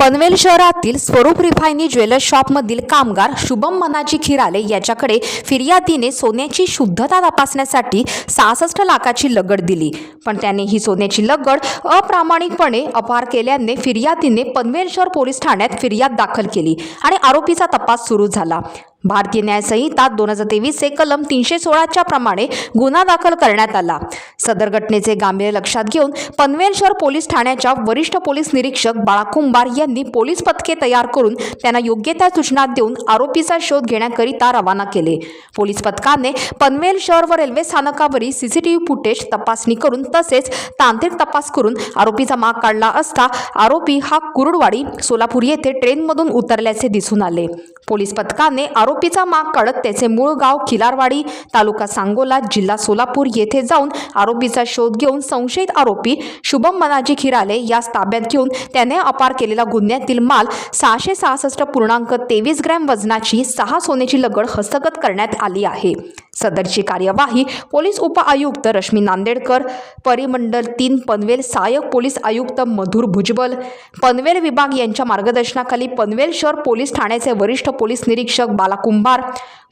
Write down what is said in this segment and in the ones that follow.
पनवेल शहरातील स्वरूप रिफायनी ज्वेलर्स शॉपमधील कामगार शुभम मनाजी खिराले याच्याकडे फिर्यादीने सोन्याची शुद्धता तपासण्यासाठी 66 लाखाची लगड दिली, पण त्याने ही सोन्याची लगड अप्रामाणिकपणे अपहार केल्याने फिर्यादीने पनवेल शहर पोलीस ठाण्यात फिर्याद दाखल केली आणि आरोपीचा तपास सुरू झाला। भारतीय न्याय संहिता 2023 चे कलम 316 च्या प्रमाणे गुन्हा दाखल करण्यात आला। सदर घटनेचे गांभीर्य लक्षात घेऊन पनवेल शहर पोलीस ठाण्याच्या वरिष्ठ पोलीस निरीक्षक बाळा कुंभार यांनी पोलीस पथके तयार करून त्यांना योग्य त्या सूचना देऊन आरोपीचा शोध घेण्याकरिता रवाना केले। पोलीस पथकाने पनवेल शहर व रेल्वे स्थानकावरील सीसीटीव्ही फुटेज तपासणी करून तसेच तांत्रिक तपास करून आरोपीचा माग काढला असता आरोपी हा कुरुडवाडी सोलापूर येथे ट्रेनमधून उतरल्याचे दिसून आले। पोलीस पथकाने आरोपीचा माग काढत त्याचे मूळ गाव खिलारवाडी, तालुका सांगोला, जिल्हा सोलापूर येथे जाऊन आरोपीचा शोध घेऊन संशयित आरोपी शुभम मनाजी खिराले यास ताब्यात घेऊन त्याने अपहार केलेला गुन्ह्यातील माल 666.23 ग्रॅम वजनाची 6 सोन्याची लगड हस्तगत करण्यात आली आहे। सदरची कार्यवाही पोलीस उप आयुक्त रश्मी नांदेडकर, परिमंडल 3 पनवेल सहाय्यक पोलीस आयुक्त मधुर भुजबल, पनवेल विभाग यांच्या मार्गदर्शनाखाली पनवेल शहर पोलीस ठाण्याचे वरिष्ठ पोलीस निरीक्षक बाळा कुंभार,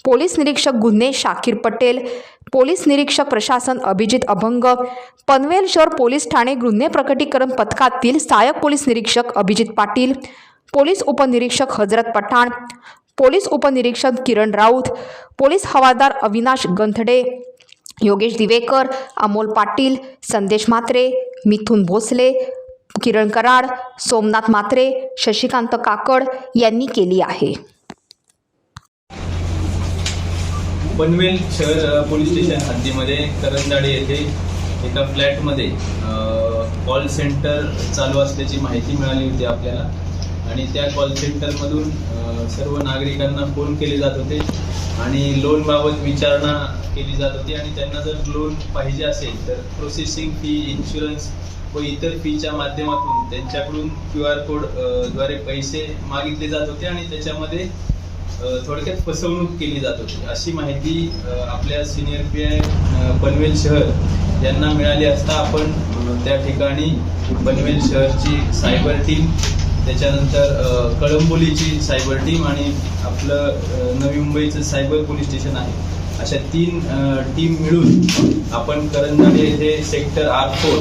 पोलीस निरीक्षक गुन्हे शाकीर पटेल, पोलीस निरीक्षक प्रशासन अभिजित अभंग, पनवेल शहर पोलीस ठाणे गुन्हे प्रकटीकरण पथकातील सहाय्यक पोलीस निरीक्षक अभिजित पाटील, पोलीस उपनिरीक्षक हजरत पठाण, पोलीस उपनिरीक्षक किरण राऊत, पोलीस हवालदार अविनाश गंथडे, योगेश दिवेकर, अमोल पाटील, संदेश म्हात्रे, मिथुन भोसले, किरण कराड, सोमनाथ म्हात्रे, शशिकांत काकड यांनी केली आहे। पनवेल शहर पोलीस स्टेशन हद्दीमध्ये करंजाडे येथे एका फ्लॅटमध्ये कॉल सेंटर चालू असल्याची माहिती मिळाली होती आपल्याला, आणि त्या कॉल सेंटरमधून सर्व नागरिकांना फोन केले जात होते आणि लोनबाबत विचारणा केली जात होती आणि त्यांना जर लोन पाहिजे असेल तर प्रोसेसिंग फी, इन्शुरन्स व इतर फीच्या माध्यमातून त्यांच्याकडून QR कोड द्वारे पैसे मागितले जात होते आणि त्याच्यामध्ये थोडक्यात फसवणूक केली जात होती अशी माहिती आपल्या सिनियर PI पनवेल शहर यांना मिळाली असता आपण त्या ठिकाणी पनवेल शहरची सायबर टीम, त्याच्यानंतर कळंबोलीची सायबर टीम आणि आपलं नवी मुंबईचं सायबर पोलीस स्टेशन आहे, अशा 3 टीम मिळून आपण करंजाडे येथे सेक्टर R4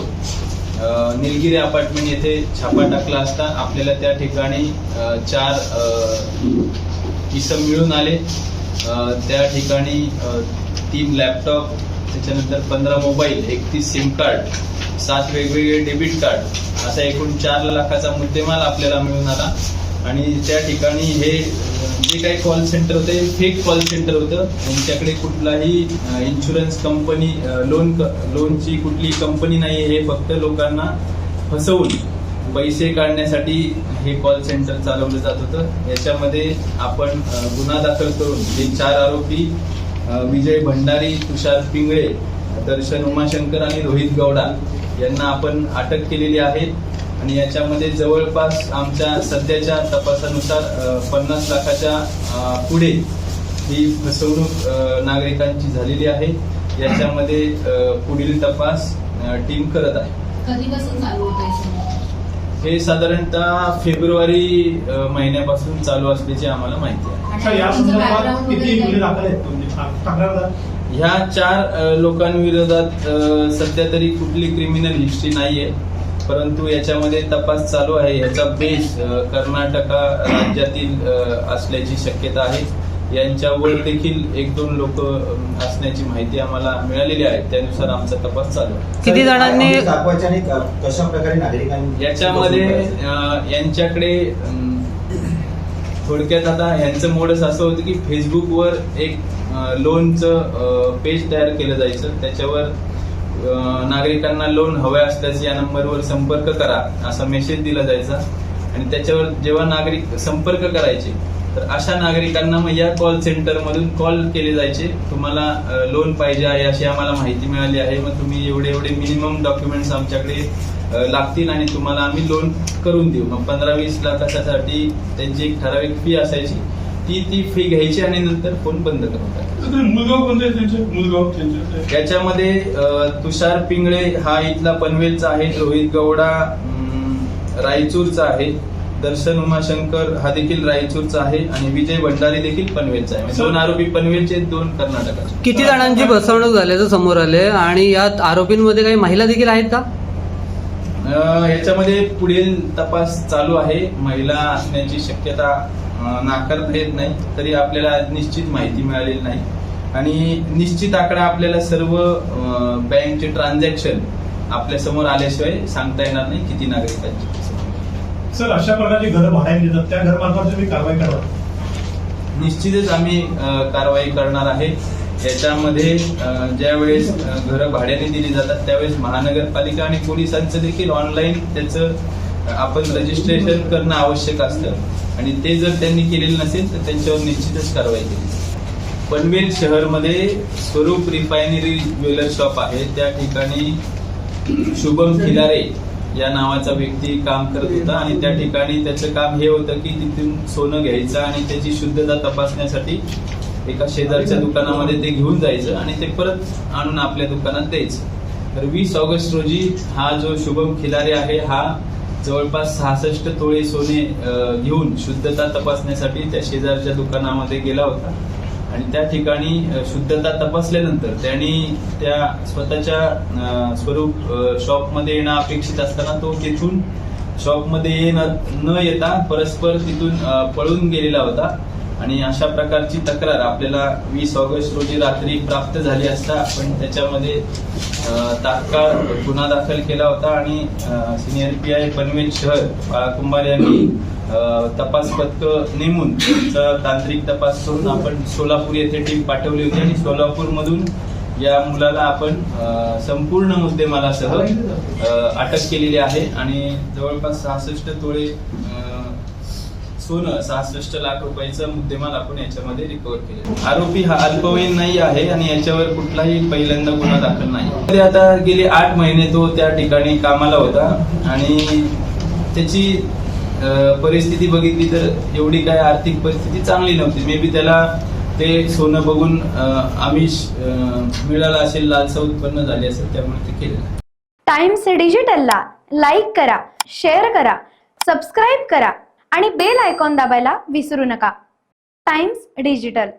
निलगिरी अपार्टमेंट येथे छापा टाकला असता आपल्याला त्या ठिकाणी 4 इसम मिळून आले। त्या ठिकाणी 3 लॅपटॉप, त्याच्यानंतर 15 मोबाईल, 31 सिम कार्ड, 7 वेगवेगळे डेबिट कार्ड, असा एकूण 4 लाखाचा मुद्देमाल आपल्याला मिळून आला। आणि त्या ठिकाणी हे जे काही कॉल सेंटर होते फेक कॉल सेंटर होतं, यांच्याकडे कुठलाही इन्शुरन्स कंपनी, लोनची कुठली कंपनी नाही, हे फक्त लोकांना फसवून पैसे काढण्यासाठी हे कॉल सेंटर चालवलं जात होतं। याच्यामध्ये आपण गुन्हा दाखल करून जे 4 आरोपी विजय भंडारी, तुषार पिंगळे, दर्शन उमाशंकर आणि रोहित गौडा यांना आपण अटक केलेली आहे आणि याच्यामध्ये जवळपास आमच्या सध्याच्या तपासानुसार 50 लाखाच्या पुढे ही फसवणूक नागरिकांची झालेली आहे। याच्यामध्ये पुढील तपास टीम करत आहे। कधीपासून चालू होतं हे साधारणतः फेब्रुवारी महिन्यापासून चालू असल्याची आम्हाला माहिती आहे। ह्या 4 लोकांविरोधात सध्या तरी कुठली क्रिमिनल हिस्ट्री नाहीये, परंतु याच्यामध्ये तपास चालू आहे। याचा बेस कर्नाटका राज्यातील असल्याची शक्यता आहे। यांच्यावर देखील 1-2 लोक असण्याची माहिती आम्हाला मिळालेली आहे, त्यानुसार आमचा तपास चालू आहे। किती जणांनी कशा प्रकारे नागरिकांनी याच्यामध्ये यांच्याकडे थोडक्यात आता यांचं मोडस असं होतं की फेसबुकवर एक लोनचं पेज तयार केलं जायचं, त्याच्यावर नागरिकांना लोन हवे असल्यास या नंबरवर संपर्क करा असा मेसेज दिला जायचा आणि त्याच्यावर जेव्हा नागरिक संपर्क करायचे तर अशा नागरिकांना मग या कॉल सेंटर मधून कॉल केले जायचे, तुम्हाला लोन पाहिजे आहे अशी आम्हाला माहिती मिळाली आहे, मग तुम्ही एवढे मिनिमम डॉक्युमेंट्स आमच्याकडे लागतील आणि तुम्हाला आम्ही लोन करून देऊ। मग 15-20 लाखासाठी त्यांची एक ठराविक फी असायची, ती फी घ्यायची आणि नंतर फोन बंद करून टाकायचा। याच्यामध्ये तुषार पिंगळे हा इथला पनवेलचा आहे, रोहित गौडा रायचूरचा आहे, दर्शन उमाशंकर हा देखील रायचूरचा आहे आणि विजय भंडारी देखील पनवेलचा आहे. 2 आरोपी पनवेलचे, 2 कर्नाटकाचे. किती जणांची फसवणूक झाल्याचं समोर आले आणि यात आरोपींमध्ये काही महिला देखील आहेत का? याच्यामध्ये पुढील तपास चालू आहे. महिला असण्याची शक्यता नाकारता येत नाही, तरी आपल्याला निश्चित माहिती मिळालेली नाही आणि निश्चित आकडा आपल्याला सर्व बँकचे ट्रान्झॅक्शन आपल्या समोर आल्याशिवाय सांगता येणार नाही किती नागरिकांची. सर, अशा प्रकारची घरं भाड्याने देतात त्या घरमालकांवर तुम्ही कारवाई करा. निश्चितच आम्ही कारवाई करणार आहे. याच्यामध्ये ज्यावेळेस घरं भाड्याने दिली जातात त्यावेळेस महानगरपालिका आणि पोलिसांचं देखील ऑनलाईन त्याचं आपण रजिस्ट्रेशन करणं आवश्यक असतं आणि ते जर त्यांनी केलेलं नसेल तर त्यांच्यावर निश्चितच कारवाई केली. पनवेल शहरमध्ये स्वरूप रिफायनरी ज्वेलर शॉप आहे. त्या ठिकाणी शुभम खिलारे या नावाचा व्यक्ती काम करत होता आणि त्या ठिकाणी त्याचं काम हे होतं की तिथून सोनं घ्यायचं आणि त्याची शुद्धता तपासण्यासाठी एका शेजारच्या दुकानामध्ये ते घेऊन जायचं आणि ते परत आणून आपल्या दुकानात द्यायचं. तर 20 ऑगस्ट रोजी हा जो शुभम खिलारे आहे हा जवळपास 66 तोळे सोने घेऊन शुद्धता तपासण्यासाठी त्या शेजारच्या दुकानामध्ये गेला होता आणि त्या ठिकाणी शुद्धता तपासल्यानंतर त्यांनी त्या स्वतःच्या स्वरूप शॉपमध्ये येणं अपेक्षित असताना तो तिथून शॉपमध्ये न येता परस्पर तिथून पळून गेलेला होता आणि अशा प्रकारची तक्रार आपल्याला 20 ऑगस्ट रोजी रात्री प्राप्त झाली असता आपण त्याच्यामध्ये तात्काळ गुन्हा दाखल केला होता आणि सिनियर PI पनवेल शहर बाळा कुंभार यांनी तपास पथक नेमून त्यांचा तांत्रिक तपास करून आपण सोलापूर येथे टीम पाठवली होती आणि सोलापूरमधून या मुलाला आपण संपूर्ण मुद्देमालासह अटक केलेली आहे आणि जवळपास 66 तोळे सोनं 66 लाख रुपयाचा मुद्देमाल आपण याच्यामध्ये रिकव्हर केले. आरोपी हा अल्पवयीन नाही आहे आणि याच्यावर कुठलाही पहिल्यांदा गुन्हा दाखल नाही. आता गेले 8 महिने तो त्या ठिकाणी कामाला होता आणि त्याची परिस्थिती बघितली तर एवढी काय आर्थिक परिस्थिती चांगली नव्हती. मे बी त्याला ते सोनं बघून आमिष मिळाला असेल, लालसा उत्पन्न झाली असेल, त्यामुळे ते केलं. टाइम्स डिजिटलला लाईक करा, शेअर करा, सबस्क्राईब करा आणि बेल आयकॉन दाबायला विसरू नका. Times digital.